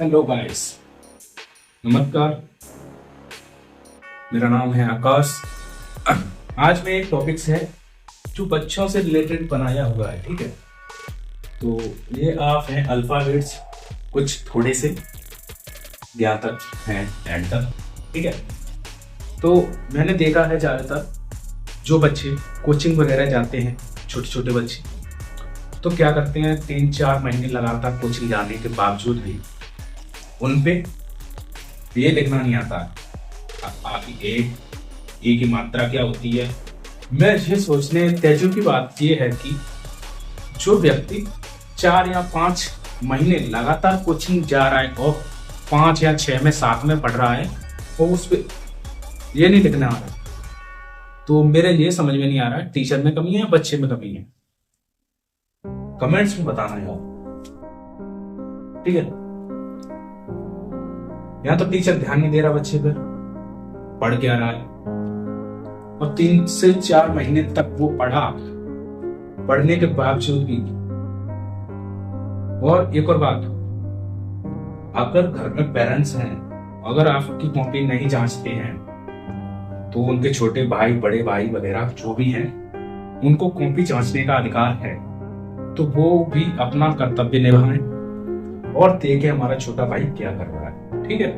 Hello guys, नमस्कार। मेरा नाम है आकाश। आज में एक टॉपिक्स है जो बच्चों से रिलेटेड बनाया हुआ है। ठीक है, तो ये आप हैं अल्फाबेट्स, कुछ थोड़े से ज्ञान तक हैं एंड तक। ठीक है, तो मैंने देखा है ज़्यादातर जो बच्चे कोचिंग वगैरह जाते हैं, छोटे छोटे बच्चे, तो क्या करते हैं 3-4 महीने लगातार कोचिंग जाने के बावजूद भी उन पे ये लिखना नहीं आता आपकी ए की मात्रा क्या होती है। मैं ये सोचने तेजु की बात ये है कि जो व्यक्ति 4 या 5 महीने लगातार कोचिंग जा रहा है और 5 या 6 में 7 में पढ़ रहा है और उस पे ये नहीं लिखना आ रहा, तो मेरे ये समझ में नहीं आ रहा है टीचर में कमी है या बच्चे में कमी है। कमेंट्स में बताना यार। ठीक है, या तो टीचर ध्यान नहीं दे रहा बच्चे पर, पढ़ क्या रहा है, और 3 से 4 महीने तक वो पढ़ने के बावजूद भी। और एक और बात, अगर घर में पेरेंट्स हैं, अगर आपकी कॉपी नहीं जांचते हैं तो उनके छोटे भाई, बड़े भाई वगैरह जो भी हैं, उनको कॉपी जांचने का अधिकार है, तो वो भी अपना कर्तव्य निभाएं और देखें हमारा छोटा भाई क्या कर रहा है। ठीक है,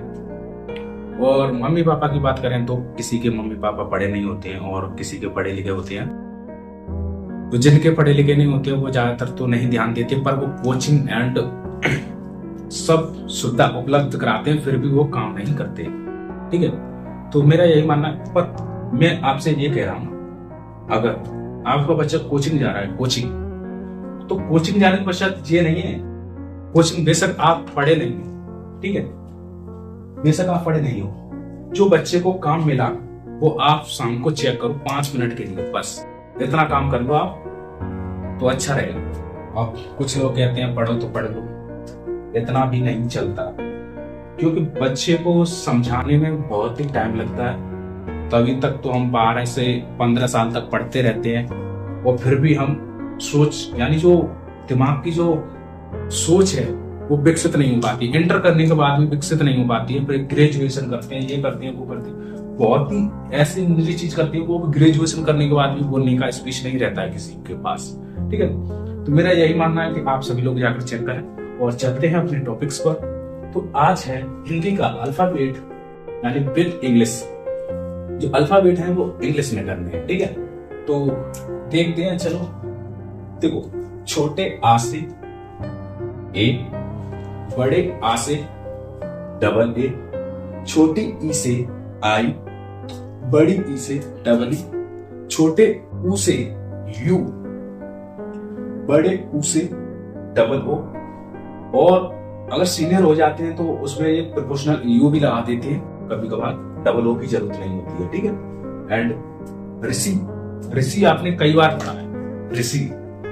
और मम्मी पापा की बात करें तो किसी के मम्मी पापा पढ़े नहीं होते हैं और किसी के पढ़े लिखे होते हैं। तो जिनके पढ़े लिखे नहीं होते वो ज्यादातर तो नहीं ध्यान देते, पर वो कोचिंग एंड सब सुविधा उपलब्ध कराते हैं, फिर भी वो काम नहीं करते। ठीक है, तो मेरा यही मानना है। पर मैं आपसे ये कह रहा हूं, अगर आपका बच्चा कोचिंग जा रहा है, तो कोचिंग जाने के पश्चात ये नहीं है, कोचिंग बेशक आप पढ़े नहीं हो, ठीक है, बेशक आप पढ़े नहीं हो, जो बच्चे को काम मिला वो आप शाम को चेक करो 5 मिनट के लिए, बस इतना काम कर लो आप, तो अच्छा रहेगा। अब कुछ लोग कहते हैं पढ़ो तो पढ़ लो, इतना भी नहीं चलता, क्योंकि बच्चे को समझाने में बहुत ही टाइम लगता है। तभी तक तो हम 12 से 15 साल तक पढ़ते रहते हैं और फिर भी हम सोच, यानी जो दिमाग की जो सोच है वो विकसित नहीं हो पाती। इंटर करने के बाद भी विकसित नहीं हो पाती है, फिर ग्रेजुएशन करते हैं, ये करते हैं, वो करते हैं, बहुत ही ऐसी निजी चीज करते हैं, वो ग्रेजुएशन करने के बाद भी बोलने का स्पीच नहीं रहता है किसी के पास। ठीक है, तो मेरा यही मानना है कि आप सभी लोग जाकर चेक करें और चलते हैं अपने टॉपिक्स पर। तो आज है हिंदी का अल्फाबेट, यानी बिग इंग्लिश। जो अल्फाबेट है वो इंग्लिश में करने हैं। ठीक है, तो देखते हैं। चलो देखो, छोटे आ से ए, बड़े आ से डबल ए, छोटी ई से आई, बड़ी ई से डबल ई, छोटे ऊ से यू, बड़े ऊ से डबल ओ, और अगर सीनियर हो जाते हैं तो उसमें ये प्रोपोर्शनल यू भी लगा देते हैं, कभी कभार डबल ओ की जरूरत नहीं होती है। ठीक है, एंड ऋषि आपने कई बार पढ़ा है, ऋषि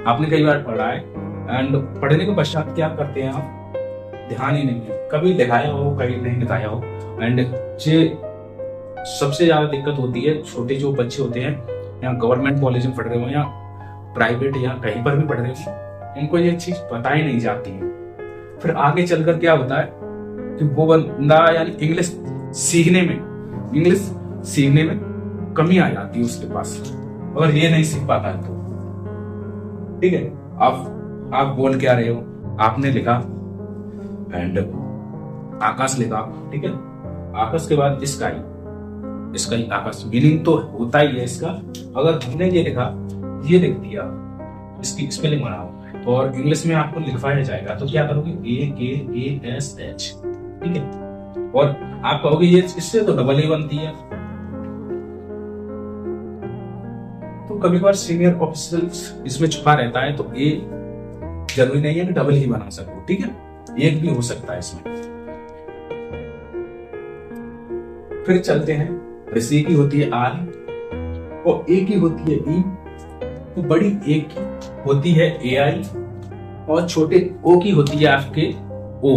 आपने कई बार पढ़ा है, एंड पढ़ने के पश्चात क्या करते हैं आप, ध्यान ही नहीं है, कभी लिखाया हो कहीं नहीं लिखाया हो। एंड ये सबसे ज्यादा दिक्कत होती है छोटे जो बच्चे होते हैं, या गवर्नमेंट कॉलेज में पढ़ रहे हो या प्राइवेट या कहीं पर भी पढ़ रहे हो, उनको ये चीज पता ही नहीं जाती है। फिर आगे चलकर क्या होता है कि वो बंदा, यानी इंग्लिश सीखने में कमी आ जाती है उसके पास, अगर ये नहीं सीख पाता है तो। ठीक है, आप बोल क्या रहे हो, आपने लिखा एंड आकाश लिखा। ठीक है, आकाश के बाद स्काई आकाश, मीनिंग तो होता ही है इसका। अगर हमने ये लिखा, ये लिख दिया, इसकी स्पेलिंग बनाओ और इंग्लिश में आपको लिखवाया जाएगा, तो क्या करोगे, AKASH। ठीक है, और आप कहोगे ये इससे तो डबल ए बनती है। तो कभी कभार सीनियर ऑफिसर्स इसमें छुपा रहता है, तो ए जरूरी नहीं है कि डबल ही बना सको। ठीक है, एक भी हो सकता है इसमें। फिर चलते हैं, ऋषि की होती है आई और ए की होती है ई, तो बड़ी ए की होती है AI और छोटे ओ की होती है आपके ओ,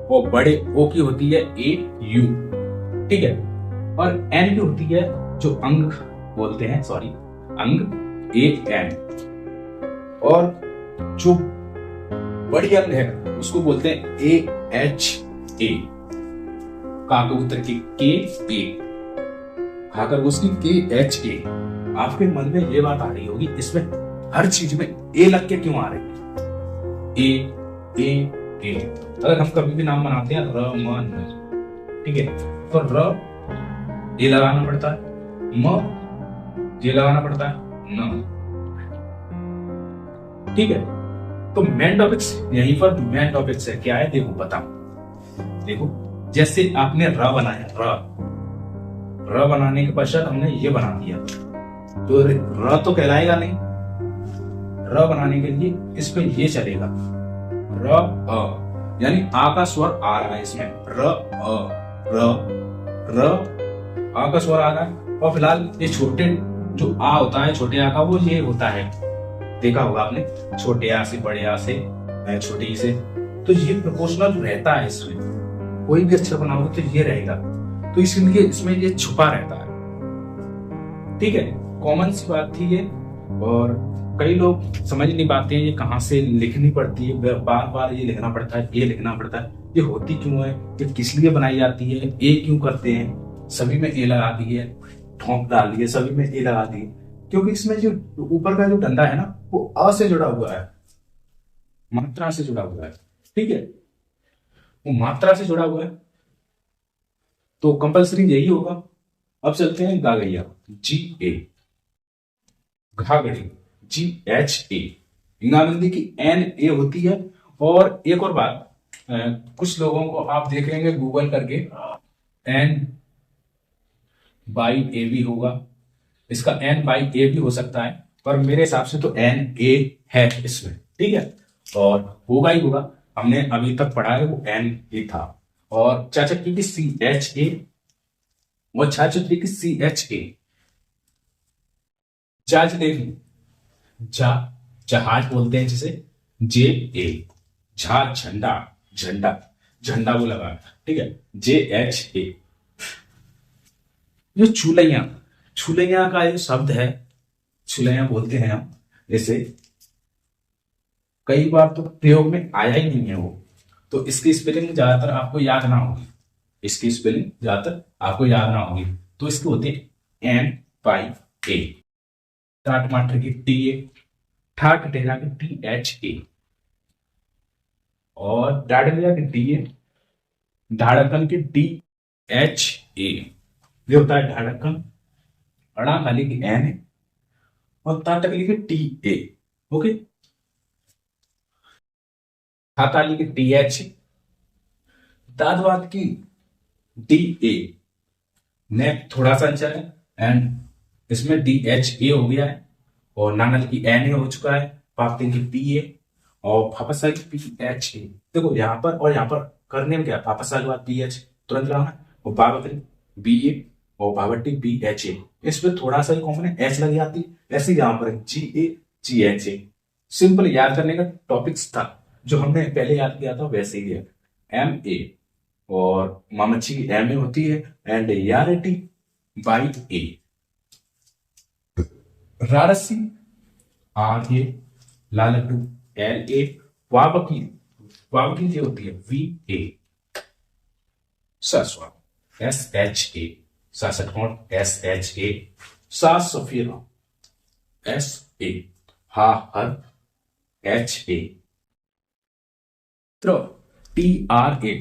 और बड़े ओ की होती है AU। ठीक है, और एन की होती है जो अंग बोलते हैं, अंग AN, और जो बड़ी अंग है उसको बोलते हैं AHA। का कबूतर की KA, खाकर उसकी KHA। आपके मन में ये बात आ रही होगी इसमें हर चीज में ए लग के क्यों आ रही है? ए। अगर हम कभी भी नाम बनाते हैं रमन, ठीक है, तो र ए लगाना पड़ता है, म ये लगाना पड़ता है, न, ठीक है। तो मेन टॉपिक्स यहीं पर मेन टॉपिक्स है क्या है, देखो बताओ। देखो जैसे आपने र बनाया, र बनाने के पश्चात हमने ये बना दिया, तो र तो कहलाएगा नहीं। र बनाने के लिए इस पे ये चलेगा, र अ, यानी आ का स्वर आ रहा है इसमें, र आ का स्वर आ रहा है। और फिलहाल ये छोटे जो आ होता है, छोटे आ का वो ये होता है, देखा होगा आपने, छोटे आ से बड़े आ से छोटे ई से, तो ये प्रोपोर्शनल रहता है इसमें। कोई भी अक्षर बनाओगे तो ये रहेगा, तो इसलिए इसमें ये छुपा रहता है, ठीक है। कॉमन सी बात थी ये, और कई लोग समझ नहीं पाते हैं ये कहाँ से लिखनी पड़ती है, बार बार ये लिखना पड़ता है, ये लिखना पड़ता है, ये होती क्यों है, ये किस लिए बनाई जाती है, ए क्यों करते हैं, सभी में ए लगा दी है, ठोंक डाल दी है, सभी में ए लगा दी है, क्योंकि इसमें जो ऊपर का जो डंडा है ना वो अ से जुड़ा हुआ है, मात्रा से जुड़ा हुआ है, ठीक है, वो मात्रा से जुड़ा हुआ है, तो कंपल्सरी यही होगा। अब चलते हैं गागैया, GA, घाघड़ी GHA, इंगानंदी की NA होती है। और एक और बात, कुछ लोगों को आप देख लेंगे गूगल करके, N/A भी होगा, इसका N/A भी हो सकता है, पर मेरे हिसाब से तो NA है इसमें, ठीक है, और होगा ही होगा, हमने अभी तक पढ़ा है वो NA था। और चाचक्की की CHA और छाछत्री की CHA, जाजलेवी, जहाज बोलते हैं जिसे, JA, झंडा वो लगा, ठीक है, JHA। जो छुलैया का जो शब्द है, छुलैया बोलते हैं हम इसे, कई बार तो प्रयोग में आया ही नहीं है वो, तो इसकी स्पेलिंग ज्यादातर आपको याद ना होगी, तो इसकी होती है N/A। टमाटर की TA, टेरा की THA, और डाडलिया की DA, ढाड़कन की DHA, ये होता है ढाड़कन। अड़ा खाली की N है, और ताटकली की TA, ओके, हाथाली की TH, दादवाद की DA, नेक थोड़ा सा अंचल है, एंड इसमें DHA हो गया है, और नांगल की NA हो चुका है, पापतिंग की PA, और फापसा की PHA। देखो यहाँ पर और यहाँ पर करने में क्या, फापसा के बाद PH तुरंत लगाना, और बाबा BA और बाबट्टी BHA, इसमें थोड़ा सा ही कॉमन है, H लग जाती है, ऐसे यहाँ पर GA GHA। सिंपल याद करने का टॉपिक्स था जो हमने पहले याद किया था, वैसे ही है। MA, और मामच्छी की MA होती है, एंड यारेटी BA, रारसी RA, लालटू LA, वाबकी जो होती है VA, ससवा SHA, सासठौन SHA, सास सफीरा SA, हा हर HA, त्र TRA,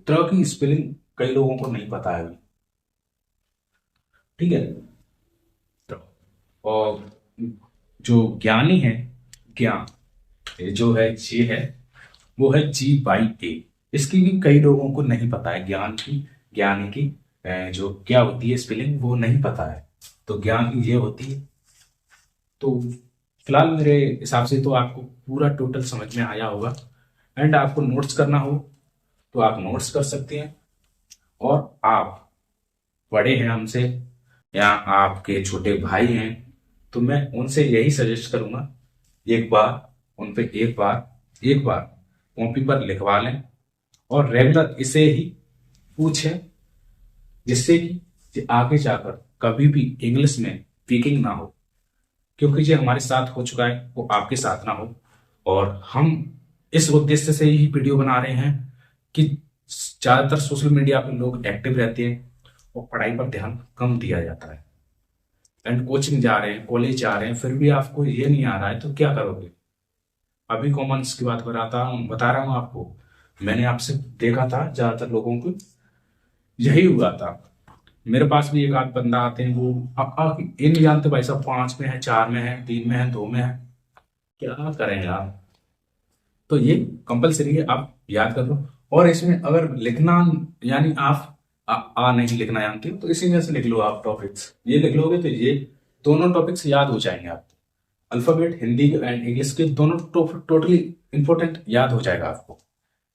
त्र की स्पेलिंग कई लोगों को नहीं पता है, ठीक है। और जो ज्ञानी है, ज्ञान जो है जे है, वो है G/A, इसकी भी कई लोगों को नहीं पता है, ज्ञानी की जो क्या होती है स्पेलिंग वो नहीं पता है, तो ज्ञान की ये होती है। तो फिलहाल मेरे हिसाब से तो आपको पूरा टोटल समझ में आया होगा, एंड आपको नोट्स करना हो तो आप नोट्स कर सकते हैं, और आप बड़े हैं हमसे या आपके छोटे भाई हैं तो मैं उनसे यही सजेस्ट करूंगा, एक बार कॉपी पर लिखवा लें और रेगुलर इसे ही पूछें, जिससे कि आगे जाकर कभी भी इंग्लिश में स्पीकिंग ना हो, क्योंकि जो हमारे साथ हो चुका है वो आपके साथ ना हो। और हम इस उद्देश्य से ही वीडियो बना रहे हैं कि ज्यादातर सोशल मीडिया पे लोग एक्टिव रहते हैं और पढ़ाई पर ध्यान कम दिया जाता है। एंड कोचिंग जा रहे हैं, कॉलेज जा रहे हैं, फिर भी आपको ये नहीं आ रहा है तो क्या करोगे। अभी कॉमर्स की बात बता रहा हूँ आपको। मैंने आपसे देखा था ज्यादातर लोगों को यही हुआ था। मेरे पास भी एक आध बंदा आते हैं, वो ये नहीं जानते भाई साहब 5 में है, 4 में है, 3 में है, 2 में है, क्या करें यार। तो ये कंपलसरी है, आप याद कर लो। और इसमें अगर लिखना, यानी आप आ नहीं लिखना जानते हो तो इसी में से लिख लो आप टॉपिक्स। ये लिख लोगे तो ये दोनों टॉपिक्स याद हो जाएंगे आपको। अल्फाबेट हिंदी एंड इंग्लिश के दोनों टोटली इंपॉर्टेंट याद हो जाएगा आपको।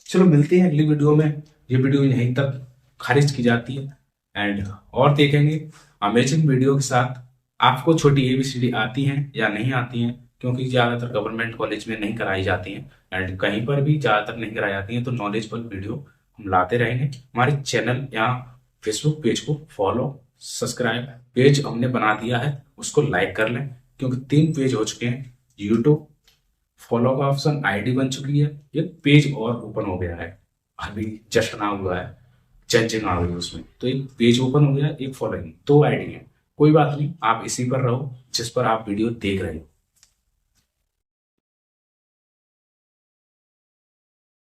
चलो मिलते हैं अगली वीडियो में। ये वीडियो यहीं तक खारिज की जाती है एंड और देखेंगे अमेजिंग वीडियो के साथ। आपको छोटी एबीसीडी आती हैं या नहीं आती हैं, क्योंकि ज़्यादातर गवर्नमेंट कॉलेज में नहीं कराई जाती हैं एंड कहीं पर भी ज़्यादातर नहीं कराई जाती हैं, तो नॉलेजेबल वीडियो हम लाते रहेंगे। हमारे चैनल या फेसबुक पेज को फॉलो, सब्सक्राइब, पेज हमने बना दिया है उसको लाइक कर लें, क्योंकि 3 पेज हो चुके हैं। यूट्यूब फॉलो का ऑप्शन, आईडी बन चुकी है, एक पेज और ओपन हो गया है, अभी जस्ट ना हुआ है, चेंजिंग आ गई उसमें। तो एक पेज ओपन हो गया, एक फॉलोइंग, 2 आईडी है। कोई बात नहीं, आप इसी पर रहो जिस पर आप वीडियो देख रहे हो।